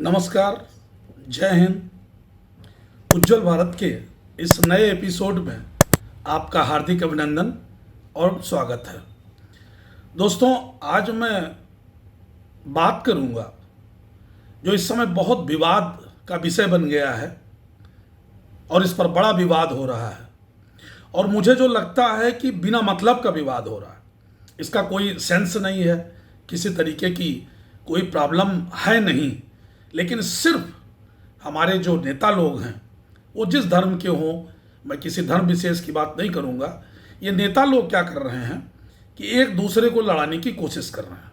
नमस्कार, जय हिंद। उज्जवल भारत के इस नए एपिसोड में आपका हार्दिक अभिनंदन और स्वागत है। दोस्तों, आज मैं बात करूंगा जो इस समय बहुत विवाद का विषय बन गया है और इस पर बड़ा विवाद हो रहा है और मुझे जो लगता है कि बिना मतलब का विवाद हो रहा है। इसका कोई सेंस नहीं है, किसी तरीके की कोई प्रॉब्लम है नहीं, लेकिन सिर्फ हमारे जो नेता लोग हैं वो जिस धर्म के हों, मैं किसी धर्म विशेष की बात नहीं करूंगा, ये नेता लोग क्या कर रहे हैं कि एक दूसरे को लड़ाने की कोशिश कर रहे हैं।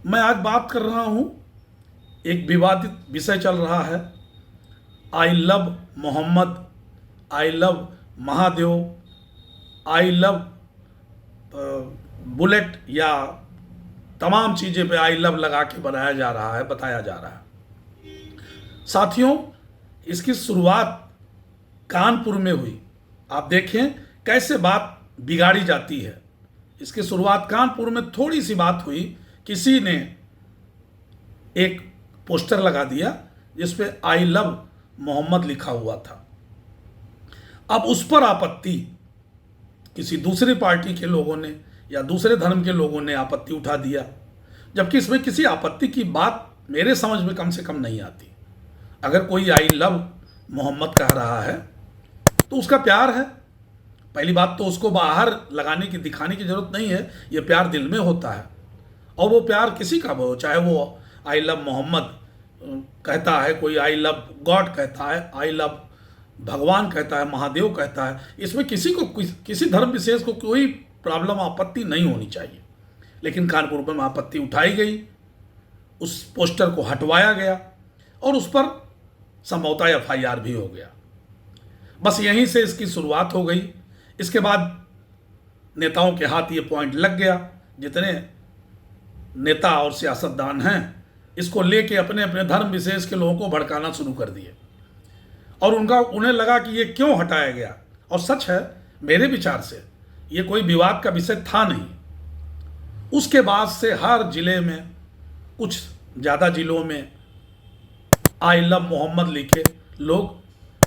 मैं आज बात कर रहा हूं, एक विवादित विषय चल रहा है, I love Mohammad, I love Mahadev, I love bullet या तमाम चीज़ें पे आई लव लगा के बनाया जा रहा है, बताया जा रहा है। साथियों, इसकी शुरुआत कानपुर में हुई। आप देखें कैसे बात बिगाड़ी जाती है। इसकी शुरुआत कानपुर में थोड़ी सी बात हुई, किसी ने एक पोस्टर लगा दिया जिस पे आई लव मोहम्मद लिखा हुआ था। अब उस पर आपत्ति किसी दूसरी पार्टी के लोगों ने या दूसरे धर्म के लोगों ने आपत्ति उठा दिया, जबकि इसमें किसी आपत्ति की बात मेरे समझ में कम से कम नहीं आती। अगर कोई आई लव मोहम्मद कह रहा है तो उसका प्यार है। पहली बात तो उसको बाहर लगाने की, दिखाने की जरूरत नहीं है, ये प्यार दिल में होता है और वो प्यार किसी का भी हो, चाहे वो आई लव मोहम्मद कहता है, कोई आई लव गॉड कहता है, आई लव भगवान कहता है, महादेव कहता है, इसमें किसी को, किसी धर्म विशेष को कोई प्रॉब्लम, आपत्ति नहीं होनी चाहिए। लेकिन कानपुर में आपत्ति उठाई गई, उस पोस्टर को हटवाया गया और उस पर संभवतः एफआईआर भी हो गया। बस यहीं से इसकी शुरुआत हो गई। इसके बाद नेताओं के हाथ ये पॉइंट लग गया, जितने नेता और सियासतदान हैं इसको लेके अपने अपने धर्म विशेष के लोगों को भड़काना शुरू कर दिए और उन्हें लगा कि ये क्यों हटाया गया। और सच है, मेरे विचार से ये कोई विवाद का विषय था नहीं। उसके बाद से हर जिले में, कुछ ज़्यादा जिलों में आई लव मोहम्मद लिखे लोग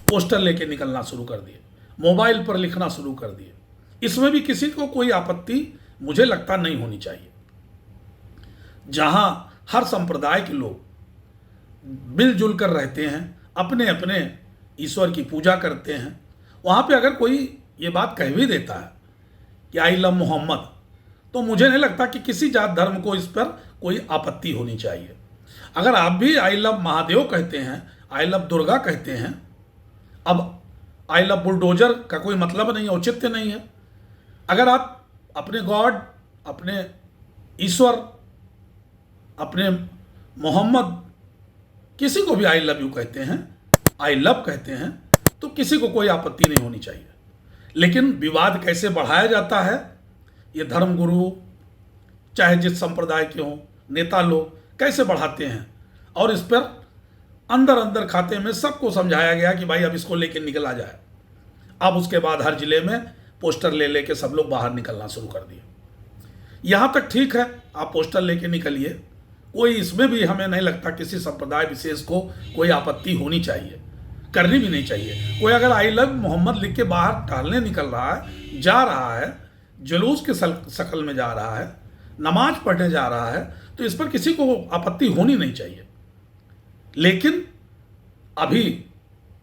पोस्टर लेके निकलना शुरू कर दिए, मोबाइल पर लिखना शुरू कर दिए। इसमें भी किसी को कोई आपत्ति मुझे लगता नहीं होनी चाहिए। जहां हर संप्रदाय के लोग मिलजुल कर रहते हैं, अपने अपने ईश्वर की पूजा करते हैं, वहां पे अगर कोई ये बात कह भी देता है कि आई लव मोहम्मद, तो मुझे नहीं लगता कि किसी जात धर्म को इस पर कोई आपत्ति होनी चाहिए। अगर आप भी आई लव महादेव कहते हैं, आई लव दुर्गा कहते हैं, अब आई लव बुलडोजर का कोई मतलब नहीं है, औचित्य नहीं है। अगर आप अपने गॉड, अपने ईश्वर, अपने मोहम्मद, किसी को भी आई लव यू कहते हैं, आई लव कहते हैं, तो किसी को कोई आपत्ति नहीं होनी चाहिए। लेकिन विवाद कैसे बढ़ाया जाता है, ये धर्मगुरु चाहे जिस संप्रदाय के हों, नेता लोग कैसे बढ़ाते हैं और इस पर अंदर अंदर खाते में सबको समझाया गया कि भाई अब इसको लेके निकला जाए। अब उसके बाद हर जिले में पोस्टर ले लेके सब लोग बाहर निकलना शुरू कर दिए। यहाँ तक ठीक है, आप पोस्टर लेके निकलिए, कोई इसमें भी हमें नहीं लगता किसी संप्रदाय विशेष को कोई आपत्ति होनी चाहिए, करनी भी नहीं चाहिए। कोई अगर आई लव मोहम्मद लिख के बाहर टहलने निकल रहा है, जा रहा है, जुलूस के शक्ल में जा रहा है, नमाज पढ़ने जा रहा है, तो इस पर किसी को आपत्ति होनी नहीं चाहिए। लेकिन अभी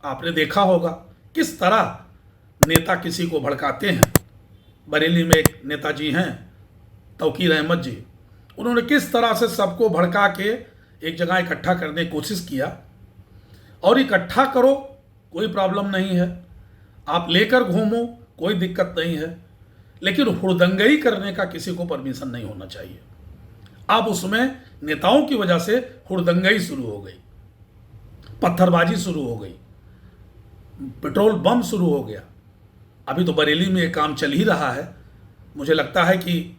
आपने देखा होगा किस तरह नेता किसी को भड़काते हैं। बरेली में एक नेताजी हैं, तौकीर अहमद जी, उन्होंने किस तरह से सबको भड़का के एक जगह इकट्ठा करने की कोशिश किया। और इकट्ठा करो, कोई प्रॉब्लम नहीं है, आप लेकर घूमो, कोई दिक्कत नहीं है, लेकिन हुड़दंगई करने का किसी को परमिशन नहीं होना चाहिए। अब उसमें नेताओं की वजह से हुड़दंगई शुरू हो गई, पत्थरबाजी शुरू हो गई, पेट्रोल बम शुरू हो गया। अभी तो बरेली में ये काम चल ही रहा है। मुझे लगता है कि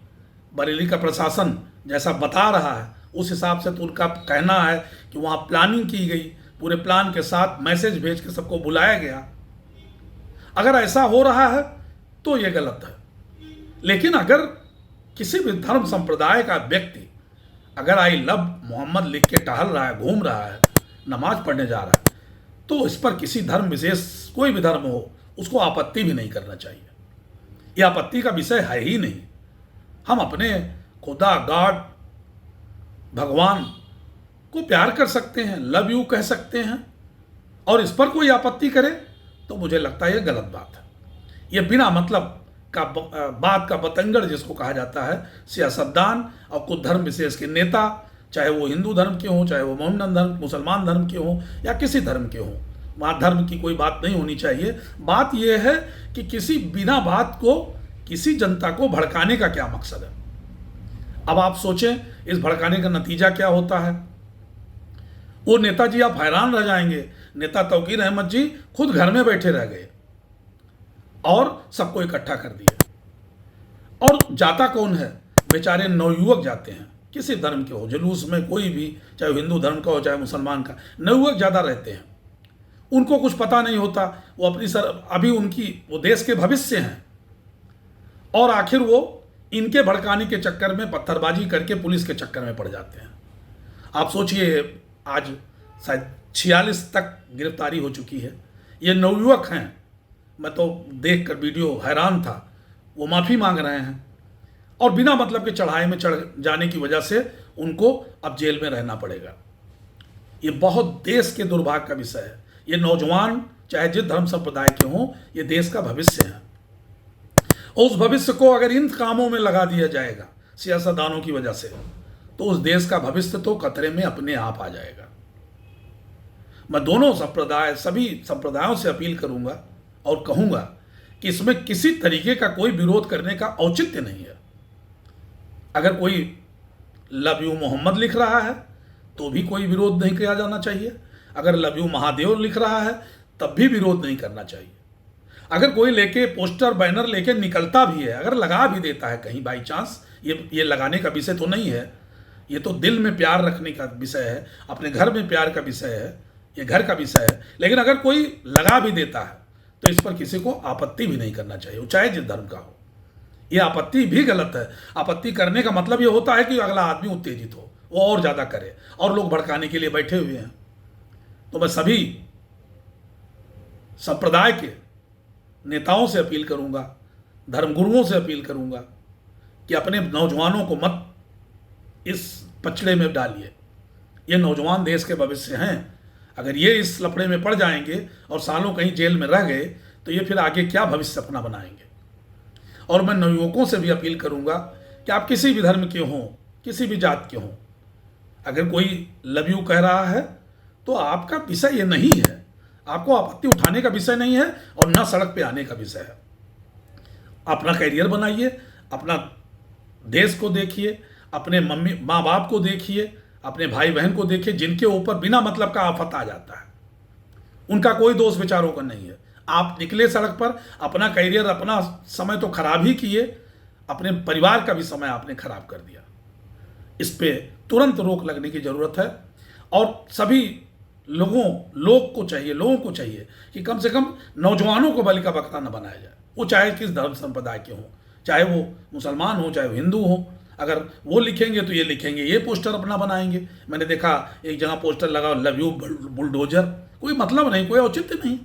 बरेली का प्रशासन जैसा बता रहा है उस हिसाब से तो उनका कहना है कि वहाँ प्लानिंग की गई, पूरे प्लान के साथ मैसेज भेज के सबको बुलाया गया। अगर ऐसा हो रहा है तो ये गलत है। लेकिन अगर किसी भी धर्म संप्रदाय का व्यक्ति अगर आई लव मोहम्मद लिख के टहल रहा है, घूम रहा है, नमाज पढ़ने जा रहा है, तो इस पर किसी धर्म विशेष, कोई भी धर्म हो, उसको आपत्ति भी नहीं करना चाहिए। यह आपत्ति का विषय है ही नहीं। हम अपने खुदा, गॉड, भगवान को प्यार कर सकते हैं, लव यू कह सकते हैं, और इस पर कोई आपत्ति करे तो मुझे लगता है ये गलत बात है। ये बिना मतलब का बात का बतंगड़ जिसको कहा जाता है, सियासतदान और कुछ धर्म विशेष के नेता, चाहे वो हिंदू धर्म के हों, चाहे वो मोहम्मदन धर्म, मुसलमान धर्म के हों, या किसी धर्म के हों, वहाँ धर्म की कोई बात नहीं होनी चाहिए। बात यह है कि किसी बिना बात को, किसी जनता को भड़काने का क्या मकसद है। अब आप सोचें इस भड़काने का नतीजा क्या होता है। वो नेताजी, आप हैरान रह जाएंगे, नेता तौकीर अहमद जी खुद घर में बैठे रह गए और सबको इकट्ठा कर दिया। और जाता कौन है? बेचारे नवयुवक जाते हैं, किसी धर्म के हो, जुलूस में कोई भी, चाहे हिंदू धर्म का हो चाहे मुसलमान का, नवयुवक ज़्यादा रहते हैं। उनको कुछ पता नहीं होता, वो अपनी अभी वो देश के भविष्य हैं, और आखिर वो इनके भड़काने के चक्कर में, पत्थरबाजी करके पुलिस के चक्कर में पड़ जाते हैं। आप सोचिए, आज शायद 46 तक गिरफ्तारी हो चुकी है। ये नवयुवक हैं, मैं तो देखकर वीडियो हैरान था। वो माफ़ी मांग रहे हैं और बिना मतलब के चढ़ाई में चढ़ जाने की वजह से उनको अब जेल में रहना पड़ेगा। ये बहुत देश के दुर्भाग्य का विषय है। ये नौजवान चाहे जिस धर्म संप्रदाय के हों, ये देश का भविष्य है। और उस भविष्य को अगर इन कामों में लगा दिया जाएगा सियासतदानों की वजह से, तो उस देश का भविष्य तो खतरे में अपने आप आ जाएगा। मैं दोनों संप्रदाय, सभी संप्रदायों से अपील करूंगा और कहूंगा कि इसमें किसी तरीके का कोई विरोध करने का औचित्य नहीं है। अगर कोई लव यू मोहम्मद लिख रहा है तो भी कोई विरोध नहीं किया जाना चाहिए। अगर लव यू महादेव लिख रहा है तब भी विरोध नहीं करना चाहिए। अगर कोई लेके पोस्टर बैनर लेके निकलता भी है, अगर लगा भी देता है कहीं बाई चांस, ये लगाने का विषय तो नहीं है, ये तो दिल में प्यार रखने का विषय है, अपने घर में प्यार का विषय है, ये घर का विषय है। लेकिन अगर कोई लगा भी देता है तो इस पर किसी को आपत्ति भी नहीं करना चाहिए, चाहे जिस धर्म का हो। ये आपत्ति भी गलत है। आपत्ति करने का मतलब ये होता है कि अगला आदमी उत्तेजित हो, वो और ज़्यादा करे, और लोग भड़काने के लिए बैठे हुए हैं। तो मैं सभी संप्रदाय के नेताओं से अपील करूंगा, धर्मगुरुओं से अपील करूंगा कि अपने नौजवानों को मत इस पचड़े में डालिए। ये नौजवान देश के भविष्य हैं। अगर ये इस लफड़े में पड़ जाएंगे और सालों कहीं जेल में रह गए तो ये फिर आगे क्या भविष्य अपना बनाएंगे। और मैं नवयुवकों से भी अपील करूंगा कि आप किसी भी धर्म के हों, किसी भी जात के हों, अगर कोई लव यू कह रहा है तो आपका विषय ये नहीं है, आपको आपत्ति उठाने का विषय नहीं है और ना सड़क पे आने का विषय है। अपना करियर बनाइए, अपना देश को देखिए, अपने माँ बाप को देखिए, अपने भाई बहन को देखिए जिनके ऊपर बिना मतलब का आफत आ जाता है। उनका कोई दोष विचारों का नहीं है। आप निकले सड़क पर, अपना करियर, अपना समय तो खराब ही किए, अपने परिवार का भी समय आपने खराब कर दिया। इस पे तुरंत रोक लगने की जरूरत है। और सभी लोगों को चाहिए कि कम से कम नौजवानों को बलि का बकरा न बनाया जाए। वो चाहे किस धर्म संप्रदाय के हों, चाहे वो मुसलमान हो, चाहे वो हिंदू हो। अगर वो लिखेंगे तो ये लिखेंगे, ये पोस्टर अपना बनाएंगे। मैंने देखा एक जगह पोस्टर लगा लव यू बुलडोजर, कोई मतलब नहीं, कोई औचित्य नहीं।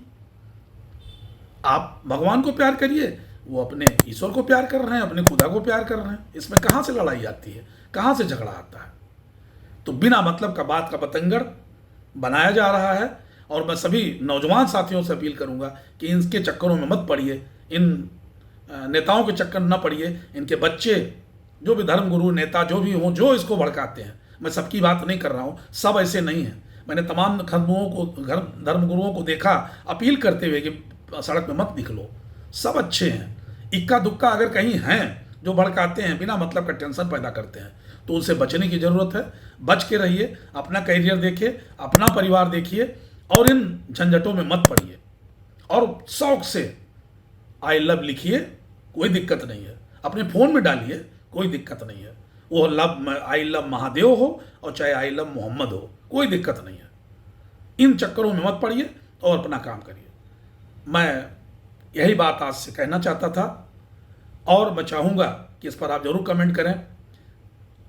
आप भगवान को प्यार करिए, वो अपने ईश्वर को प्यार कर रहे हैं, अपने खुदा को प्यार कर रहे हैं। इसमें कहाँ से लड़ाई आती है, कहाँ से झगड़ा आता है? तो बिना मतलब का बात का बतंगड़ बनाया जा रहा है। और मैं सभी नौजवान साथियों से अपील करूंगा कि इनके चक्करों में मत पड़िए, इन नेताओं के चक्कर न पड़िए। इनके बच्चे, जो भी धर्मगुरु नेता जो भी हों, जो इसको भड़काते हैं, मैं सबकी बात नहीं कर रहा हूँ, सब ऐसे नहीं हैं। मैंने तमाम धर्मगुरुओं को देखा अपील करते हुए कि सड़क में मत निकलो, सब अच्छे हैं। इक्का दुक्का अगर कहीं हैं जो भड़काते हैं, बिना मतलब का टेंशन पैदा करते हैं, तो उनसे बचने की ज़रूरत है। बच के रहिए, अपना करियर देखिए, अपना परिवार देखिए और इन झंझटों में मत पड़िए। और शौक से आई लव लिखिए, कोई दिक्कत नहीं है। अपने फ़ोन में डालिए, कोई दिक्कत नहीं है। वो आई लव महादेव हो और चाहे आई लव मोहम्मद हो, कोई दिक्कत नहीं है। इन चक्करों में मत पड़िए और अपना काम करिए। मैं यही बात आज से कहना चाहता था और मैं चाहूँगा कि इस पर आप ज़रूर कमेंट करें,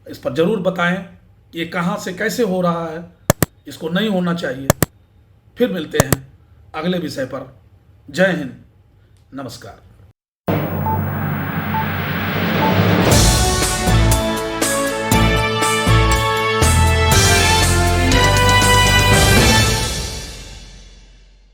इस पर ज़रूर बताएं कि ये कहाँ से कैसे हो रहा है, इसको नहीं होना चाहिए। फिर मिलते हैं अगले विषय पर। जय हिंद, नमस्कार।